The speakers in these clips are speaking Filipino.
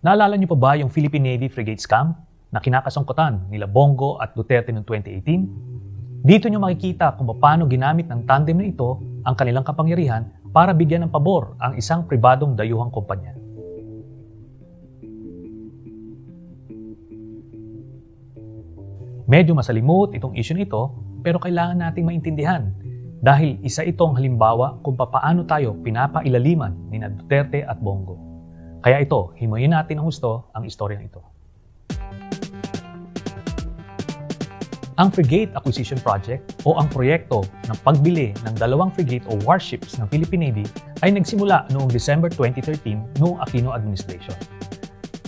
Naalala niyo pa ba yung Philippine Navy frigate scam na kinakasangkutan nila Bongo at Duterte noong 2018? Dito niyo makikita kung paano ginamit ng tandem na ito ang kanilang kapangyarihan para bigyan ng pabor ang isang pribadong dayuhang kumpanya. Medyo masalimuot itong issue nito pero kailangan nating maintindihan dahil isa itong halimbawa kung paano tayo pinapailaliman ni Duterte at Bongo. Kaya ito, himuyin natin ang gusto ang istoryang ito. Ang Frigate Acquisition Project o ang proyekto ng pagbili ng dalawang frigate o warships ng Philippine Navy ay nagsimula noong December 2013 noong Aquino Administration.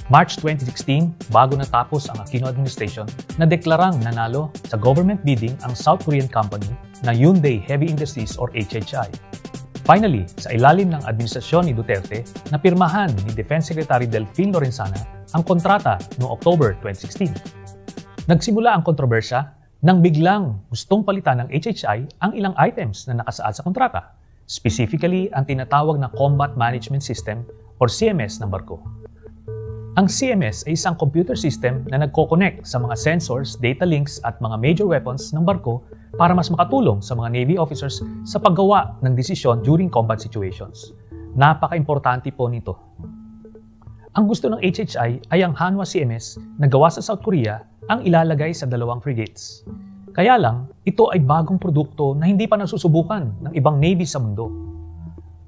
March 2016, bago natapos ang Aquino Administration, nadeklarang nanalo sa government bidding ang South Korean company na Hyundai Heavy Industries or HHI. Finally, sa ilalim ng administrasyon ni Duterte, napirmahan ni Defense Secretary Delfin Lorenzana ang kontrata noong October 2016. Nagsimula ang kontrobersya nang biglang gustong palitan ng HHI ang ilang items na nakasaad sa kontrata, specifically ang tinatawag na Combat Management System or CMS ng barko. Ang CMS ay isang computer system na nagko-connect sa mga sensors, data links at mga major weapons ng barko para mas makatulong sa mga Navy officers sa paggawa ng desisyon during combat situations. Napaka-importante po nito. Ang gusto ng HHI ay ang Hanwha CMS na gawa sa South Korea ang ilalagay sa dalawang frigates. Kaya lang, ito ay bagong produkto na hindi pa nasusubukan ng ibang Navy sa mundo.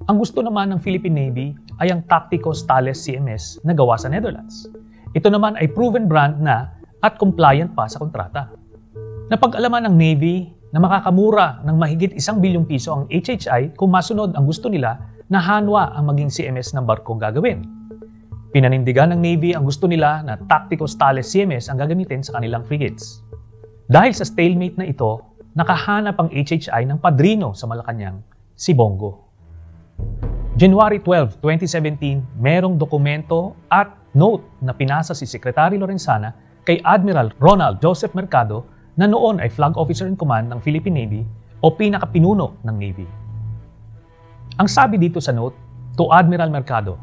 Ang gusto naman ng Philippine Navy ay ang Tacticos Thales CMS na gawa sa Netherlands. Ito naman ay proven brand na at compliant pa sa kontrata. Napag-alaman ng Navy na makakamura ng mahigit 1 bilyong piso ang HHI kung masunod ang gusto nila na Hanwha ang maging CMS ng barkong gagawin. Pinanindigan ng Navy ang gusto nila na Tacticos Thales CMS ang gagamitin sa kanilang frigates. Dahil sa stalemate na ito, nakahanap ang HHI ng padrino sa Malacanang, si Bongo. January 12, 2017, merong dokumento at note na pinasa si Secretary Lorenzana kay Admiral Ronald Joseph Mercado na noon ay Flag Officer in Command ng Philippine Navy o pinakapinuno ng Navy. Ang sabi dito sa note, to Admiral Mercado,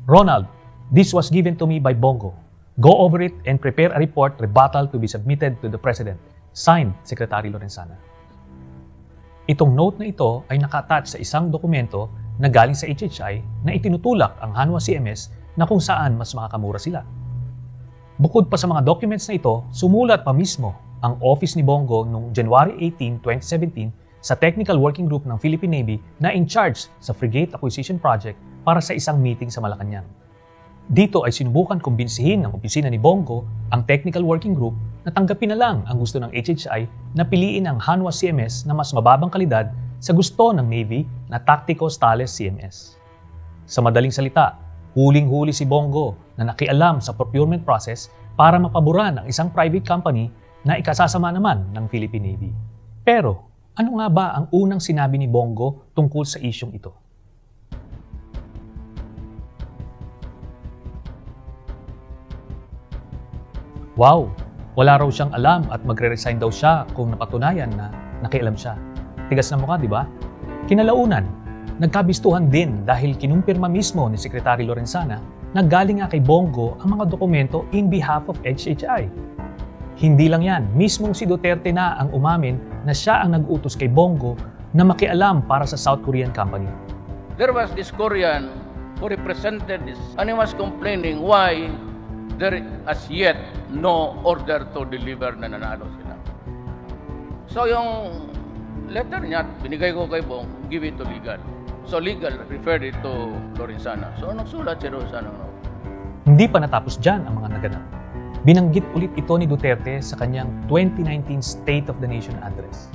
Ronald, this was given to me by Bongo. Go over it and prepare a report rebuttal to be submitted to the President. Signed, Secretary Lorenzana. Itong note na ito ay naka-attach sa isang dokumento na galing sa HHI na itinutulak ang Hanwha CMS na kung saan mas makakamura sila. Bukod pa sa mga documents na ito, sumulat pa mismo ang office ni Bongo noong January 18, 2017 sa Technical Working Group ng Philippine Navy na in charge sa Frigate Acquisition Project para sa isang meeting sa Malacanang. Dito ay sinubukan kumbinsihin ng opisina ni Bongo ang Technical Working Group na tanggapin na lang ang gusto ng HHI na piliin ang Hanwha CMS na mas mababang kalidad sa gusto ng Navy na Tacticos Thales CMS. Sa madaling salita, huling-huli si Bongo na nakialam sa procurement process para mapaboran ang isang private company na ikasasama naman ng Philippine Navy. Pero, ano nga ba ang unang sinabi ni Bongo tungkol sa isyong ito? Wow! Wala raw siyang alam at magre-resign daw siya kung napatunayan na nakialam siya. Tigas na mukha, di ba? Kinalaunan, nagkabistuhan din dahil kinumpirma mismo ni Secretary Lorenzana na galing nga kay Bongo ang mga dokumento in behalf of HHI. Hindi lang yan, mismong si Duterte na ang umamin na siya ang nag-utos kay Bongo na makialam para sa South Korean company. There was this Korean who represented this and he was complaining why there as yet no order to deliver na nanalo sila. So yung letter niya, binigay ko kay Bong, give it to legal. So legal referred it to Lorenzana. So nagsulat si Lorenzana. Hindi pa natapos dyan ang mga naganap. Binanggit ulit ito ni Duterte sa kanyang 2019 State of the Nation Address.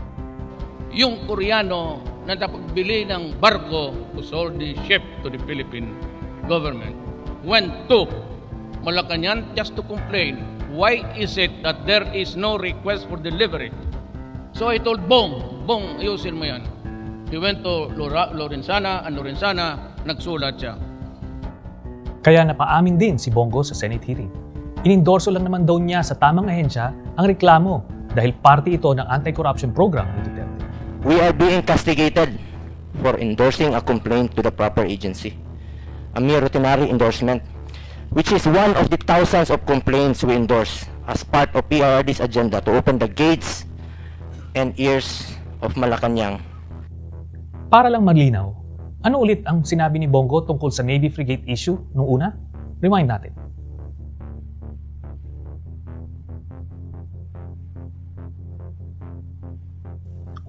Yung Koreano na napagbili ng barko who sold the ship to the Philippine government went to Malacanang just to complain, why is it that there is no request for delivery? So I told Bong, ayusin mo yan. He went to Lorenzana and Lorenzana nagsulat siya. Kaya napaamin din si Bongo sa Senate hearing. Inindorso lang naman daw niya sa tamang ahensya ang reklamo dahil parte ito ng anti-corruption program ni Duterte. We are being castigated for endorsing a complaint to the proper agency. A mere routinary endorsement which is one of the thousands of complaints we endorse as part of PRRD's agenda to open the gates and ears of Malacanang. Para lang malinaw, ano ulit ang sinabi ni Bongo tungkol sa Navy frigate issue nung una? Rewind natin.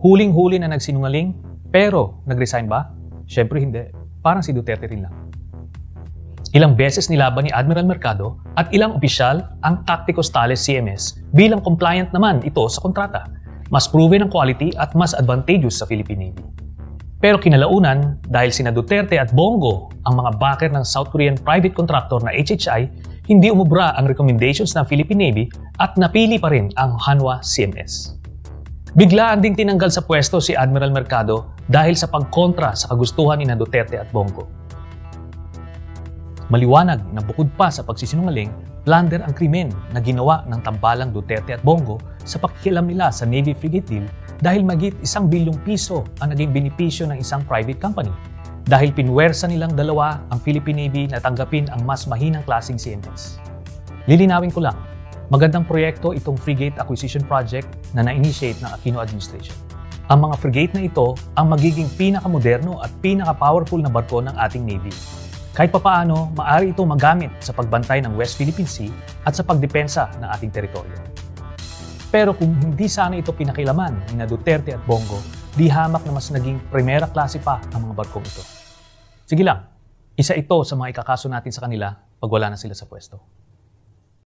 Huling-huli na nagsinungaling, pero nag-resign ba? Syempre hindi. Parang si Duterte rin lang. Ilang beses nilaban ni Admiral Mercado at ilang opisyal ang Tacticos Tales CMS bilang compliant naman ito sa kontrata. Mas proven ang quality at mas advantageous sa Philippine Navy. Pero kinalaunan, dahil sina Duterte at Bongo ang mga backer ng South Korean private contractor na HHI, hindi umubra ang recommendations ng Philippine Navy at napili pa rin ang Hanwha CMS. Biglaan ding tinanggal sa pwesto si Admiral Mercado dahil sa pagkontra sa kagustuhan ni Duterte at Bongo. Maliwanag na bukod pa sa pagsisinungaling, plunder ang krimen na ginawa ng tambalang Duterte at Bongo sa pakikialam nila sa Navy frigate deal dahil mahigit 1 bilyong piso ang naging benepisyo ng isang private company dahil pinwersa nilang dalawa ang Philippine Navy na tanggapin ang mas mahinang klaseng CMS. Lilinawin ko lang, magandang proyekto itong frigate acquisition project na na-initiate ng Aquino administration. Ang mga frigate na ito ang magiging pinakamoderno at pinaka-powerful na barko ng ating Navy. Kahit papaano, maaari itong magamit sa pagbantay ng West Philippine Sea at sa pagdepensa ng ating teritoryo. Pero kung hindi sana ito pinakilaman ni Duterte at Bongo, di hamak na mas naging primera klase pa ang mga barkong ito. Sige lang, isa ito sa mga ikakaso natin sa kanila pag wala na sila sa pwesto.